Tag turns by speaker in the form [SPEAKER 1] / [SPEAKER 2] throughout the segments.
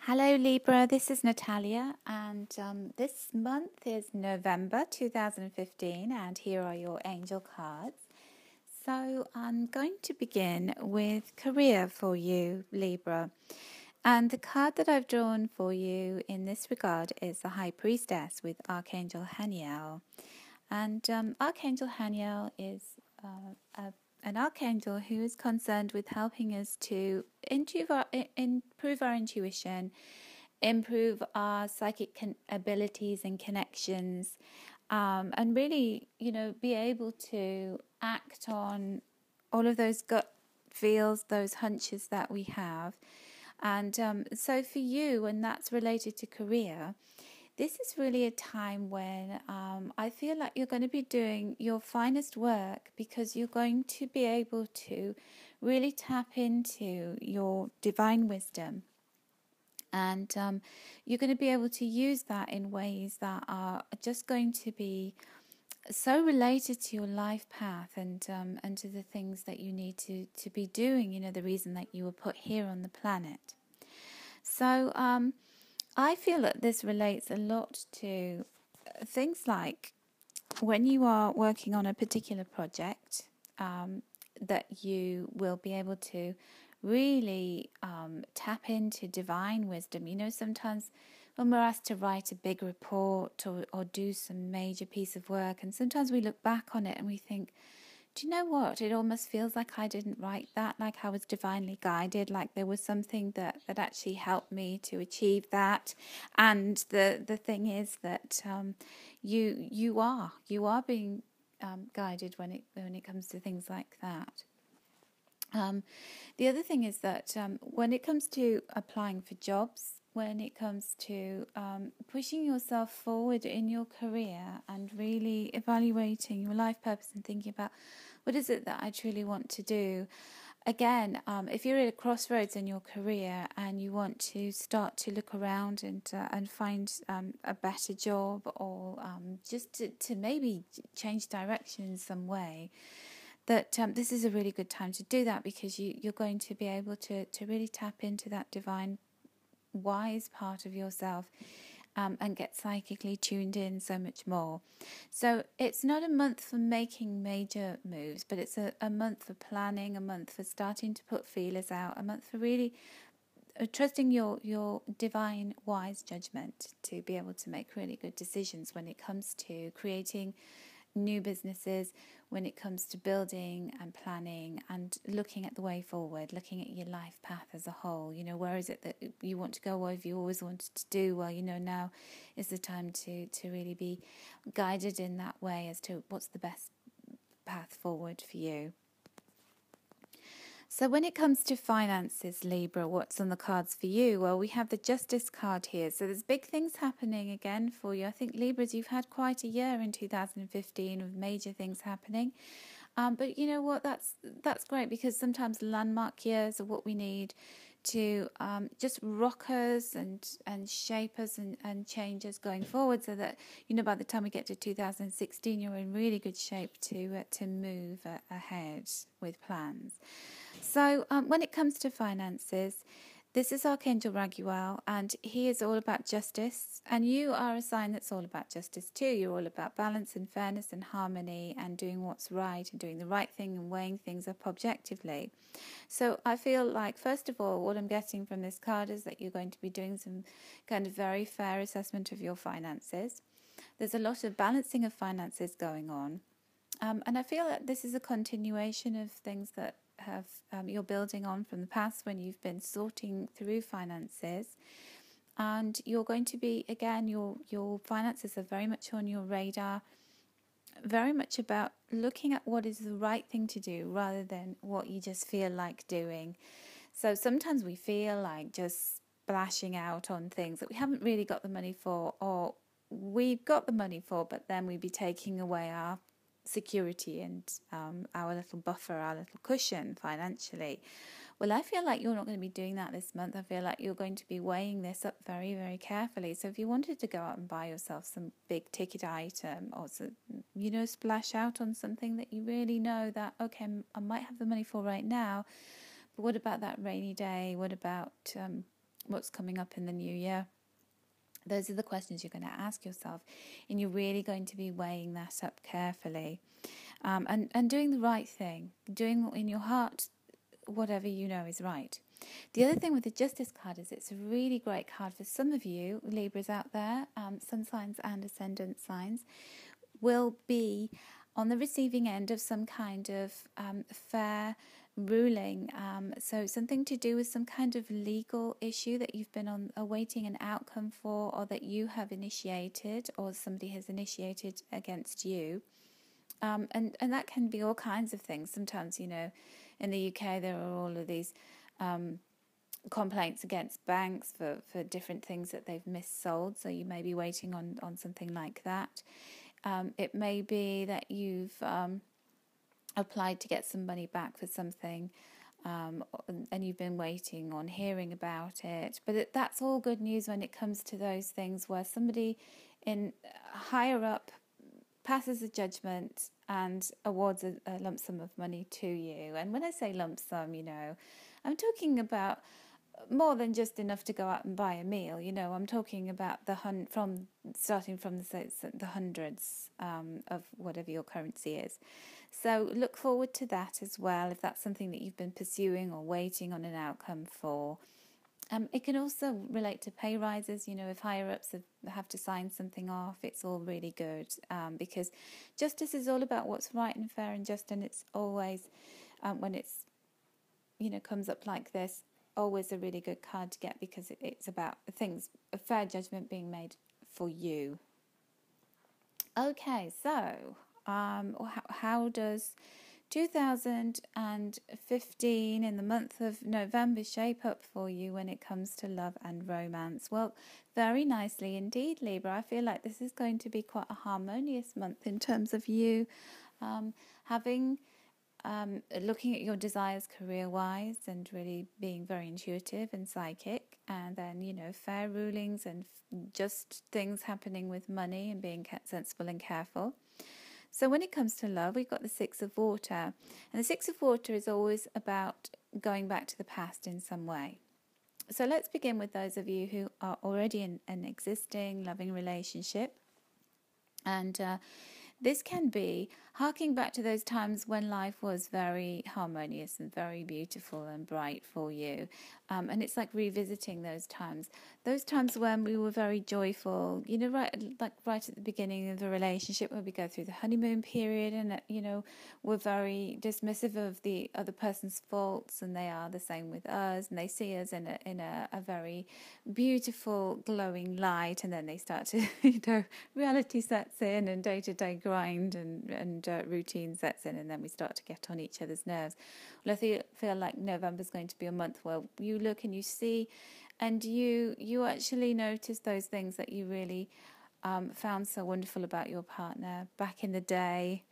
[SPEAKER 1] Hello Libra, this is Natalia, and this month is November 2015, and here are your angel cards. So I'm going to begin with career for you, Libra. And the card that I've drawn for you in this regard is the High Priestess with Archangel Haniel. And Archangel Haniel is an archangel who is concerned with helping us to improve our intuition, improve our psychic abilities and connections, and really, be able to act on all of those gut feels, those hunches that we have. And so for you, and that's related to career, this is really a time when I feel like you're going to be doing your finest work, because you're going to be able to really tap into your divine wisdom. And you're going to be able to use that in ways that are just going to be so related to your life path and to the things that you need to be doing, the reason that you were put here on the planet. So I feel that this relates a lot to things like when you are working on a particular project, that you will be able to really tap into divine wisdom. Sometimes when we're asked to write a big report or do some major piece of work, and sometimes we look back on it and we think, do you know what? It almost feels like I didn't write that, like I was divinely guided, like there was something that actually helped me to achieve that. And the thing is that you are being guided when it comes to things like that. The other thing is that when it comes to applying for jobs, when it comes to pushing yourself forward in your career and really evaluating your life purpose and thinking about what is it that I truly want to do. Again, if you're at a crossroads in your career and you want to start to look around and find a better job, or just to maybe change direction in some way, that this is a really good time to do that, because you're going to be able to really tap into that divine wise part of yourself, and get psychically tuned in so much more. So it's not a month for making major moves, but it's a month for planning, a month for starting to put feelers out, a month for really trusting your divine wise judgment to be able to make really good decisions when it comes to creating new businesses, when it comes to building and planning and looking at the way forward, looking at your life path as a whole. Where is it that you want to go, or if you always wanted to do, well, now is the time to really be guided in that way as to what's the best path forward for you. So when it comes to finances, Libra, what's on the cards for you? Well, we have the Justice card here. So there's big things happening again for you. I think, Libras, you've had quite a year in 2015 with major things happening. But you know what? That's great, because sometimes landmark years are what we need to just rock us and shape us and change us going forward, so that by the time we get to 2016, you're in really good shape to move ahead with plans. So when it comes to finances, this is Archangel Raguel, and he is all about justice, and you are a sign that's all about justice too. You're all about balance and fairness and harmony and doing what's right and doing the right thing and weighing things up objectively. So I feel like, first of all, what I'm getting from this card is that you're going to be doing some kind of very fair assessment of your finances. There's a lot of balancing of finances going on. And I feel that this is a continuation of things that you're building on from the past, when you've been sorting through finances. And you're going to be, again, your finances are very much on your radar, very much about looking at what is the right thing to do rather than what you just feel like doing. So sometimes we feel like just splashing out on things that we haven't really got the money for, or we've got the money for, but then we'd be taking away our security and our little buffer, our little cushion financially. Well, I feel like you're not going to be doing that this month. I feel like you're going to be weighing this up very, very carefully. So if you wanted to go out and buy yourself some big ticket item, or splash out on something that you really know that, okay, I might have the money for right now, but what about that rainy day? What about what's coming up in the new year. Those are the questions you're going to ask yourself, and you're really going to be weighing that up carefully, and doing the right thing, doing in your heart whatever you know is right. The other thing with the Justice card is it's a really great card for some of you Libras out there, sun signs and ascendant signs, will be on the receiving end of some kind of fair ruling. So something to do with some kind of legal issue that you've been awaiting an outcome for, or that you have initiated, or somebody has initiated against you. And that can be all kinds of things. Sometimes, in the UK there are all of these complaints against banks for different things that they've missold. So you may be waiting on something like that. It may be that you've applied to get some money back for something, and you've been waiting on hearing about it. But that's all good news when it comes to those things where somebody in higher up passes a judgment and awards a lump sum of money to you. And when I say lump sum, I'm talking about more than just enough to go out and buy a meal. I'm talking about starting from the hundreds of whatever your currency is. So look forward to that as well, if that's something that you've been pursuing or waiting on an outcome for. It can also relate to pay rises. If higher ups have to sign something off, it's all really good, because justice is all about what's right and fair and just, and it's always, when it's, comes up like this, always a really good card to get, because it's about a fair judgment being made for you. Okay, so how does 2015 in the month of November shape up for you when it comes to love and romance? Well, very nicely indeed, Libra. I feel like this is going to be quite a harmonious month in terms of you looking at your desires career-wise and really being very intuitive and psychic, and then, fair rulings and just things happening with money and being sensible and careful. So when it comes to love, we've got the Six of Water. And the Six of Water is always about going back to the past in some way. So let's begin with those of you who are already in an existing loving relationship. And this can be harking back to those times when life was very harmonious and very beautiful and bright for you. And it's like revisiting those times when we were very joyful, right at the beginning of the relationship, where we go through the honeymoon period and, we're very dismissive of the other person's faults, and they are the same with us, and they see us in a very beautiful, glowing light, and then they start to, reality sets in and day-to-day grind and routine sets in, and then we start to get on each other's nerves. Well, I feel like November's going to be a month where you look and you see, and you actually notice those things that you really found so wonderful about your partner back in the day,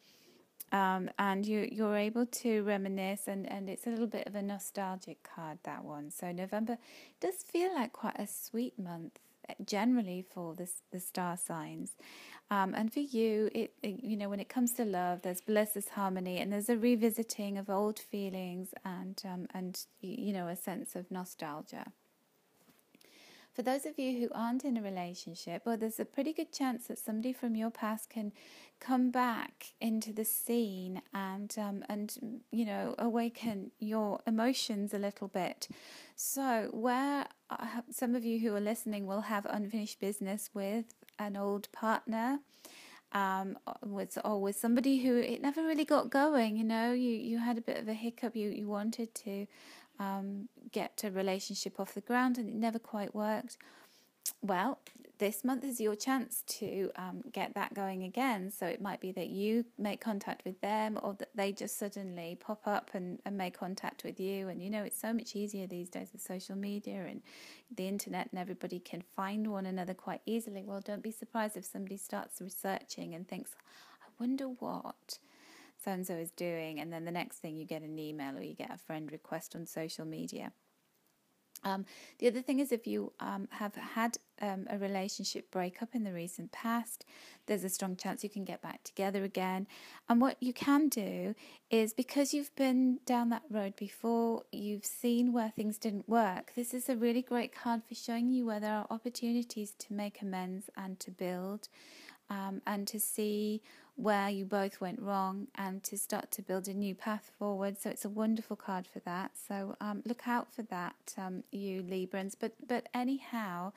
[SPEAKER 1] and you're able to reminisce, and it's a little bit of a nostalgic card, that one. So November does feel like quite a sweet month generally for the star signs, and for you, when it comes to love, there's bliss, there's harmony, and there's a revisiting of old feelings, and a sense of nostalgia. For those of you who aren't in a relationship, well, there's a pretty good chance that somebody from your past can come back into the scene and awaken your emotions a little bit. So where some of you who are listening will have unfinished business with an old partner, with somebody who it never really got going, you had a bit of a hiccup, you wanted to get a relationship off the ground and it never quite worked. Well, this month is your chance to get that going again. So it might be that you make contact with them, or that they just suddenly pop up and make contact with you. And it's so much easier these days with social media and the internet, and everybody can find one another quite easily. Well, don't be surprised if somebody starts researching and thinks, I wonder what so-and-so is doing, and then the next thing you get an email or you get a friend request on social media. The other thing is, if you have had a relationship breakup in the recent past, there's a strong chance you can get back together again. And what you can do is, because you've been down that road before, you've seen where things didn't work. This is a really great card for showing you where there are opportunities to make amends and to build. And to see where you both went wrong and to start to build a new path forward. So it's a wonderful card for that. So look out for that, you Librans. But anyhow,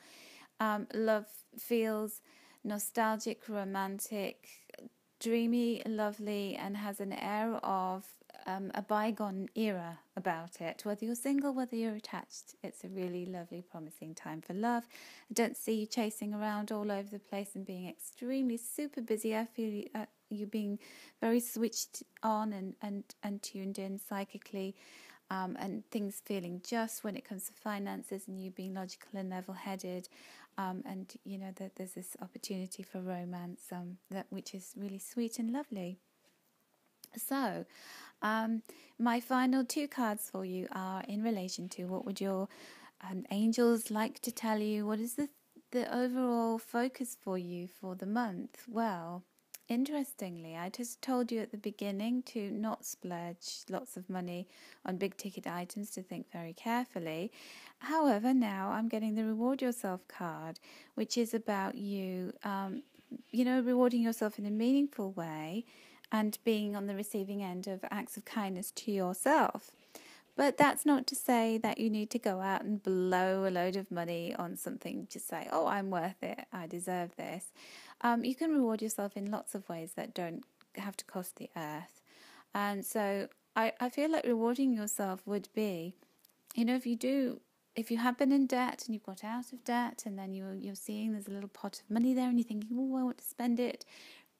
[SPEAKER 1] love feels nostalgic, romantic, dreamy, lovely, and has an air of a bygone era about it. Whether you're single, whether you're attached, it's a really lovely, promising time for love. I don't see you chasing around all over the place and being extremely super busy. I feel you being very switched on and tuned in psychically, and things feeling just when it comes to finances, and you being logical and level-headed. And you know that there's this opportunity for romance, which is really sweet and lovely. So, my final two cards for you are in relation to what would your angels like to tell you. What is the overall focus for you for the month? Well, interestingly, I just told you at the beginning to not splurge lots of money on big ticket items, to think very carefully. However, now I'm getting the Reward Yourself card, which is about you, rewarding yourself in a meaningful way and being on the receiving end of acts of kindness to yourself. But that's not to say that you need to go out and blow a load of money on something. Just say, oh, I'm worth it, I deserve this. You can reward yourself in lots of ways that don't have to cost the earth. And so I feel like rewarding yourself would be, if you have been in debt and you've got out of debt, and then you're seeing there's a little pot of money there and you're thinking, oh, I want to spend it.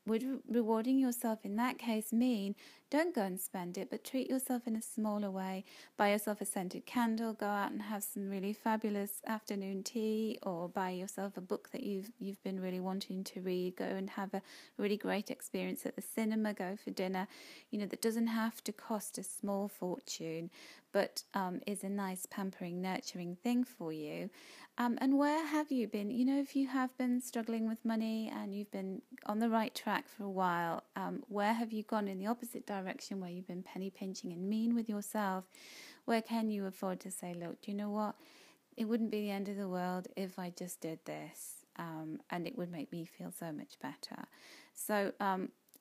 [SPEAKER 1] Would rewarding yourself in that case mean don't go and spend it, but treat yourself in a smaller way? Buy yourself a scented candle, go out and have some really fabulous afternoon tea, or buy yourself a book that you've been really wanting to read. Go and have a really great experience at the cinema, go for dinner. That doesn't have to cost a small fortune, but is a nice, pampering, nurturing thing for you. And where have you been? If you have been struggling with money and you've been on the right track for a while, where have you gone in the opposite direction, where you've been penny pinching and mean with yourself? Where can you afford to say, look, do you know what? It wouldn't be the end of the world if I just did this, and it would make me feel so much better. So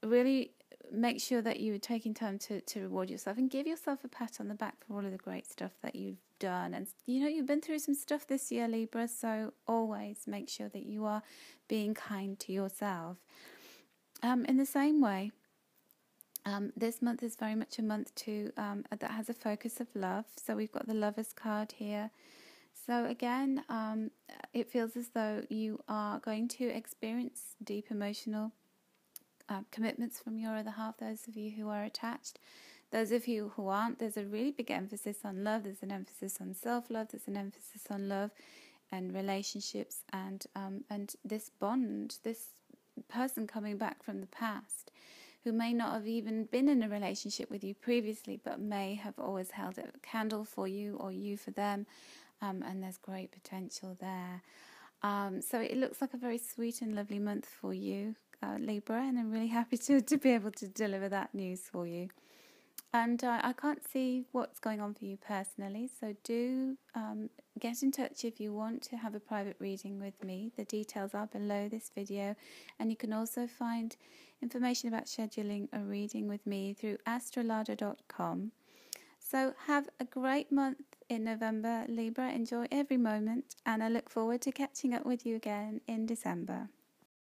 [SPEAKER 1] really make sure that you're taking time to reward yourself and give yourself a pat on the back for all of the great stuff that you've done. And you've been through some stuff this year, Libra, so always make sure that you are being kind to yourself. In the same way, this month is very much a month that has a focus of love. So we've got the Lovers card here. So again, it feels as though you are going to experience deep emotional commitments from your other half, those of you who are attached. Those of you who aren't, there's a really big emphasis on love. There's an emphasis on self-love. There's an emphasis on love and relationships and this bond, this person coming back from the past who may not have even been in a relationship with you previously, but may have always held a candle for you or you for them, and there's great potential there. So it looks like a very sweet and lovely month for you, Libra, and I'm really happy to be able to deliver that news for you. And I can't see what's going on for you personally, so do get in touch if you want to have a private reading with me. The details are below this video, and you can also find information about scheduling a reading with me through astrolada.com. So have a great month in November, Libra. Enjoy every moment, and I look forward to catching up with you again in December.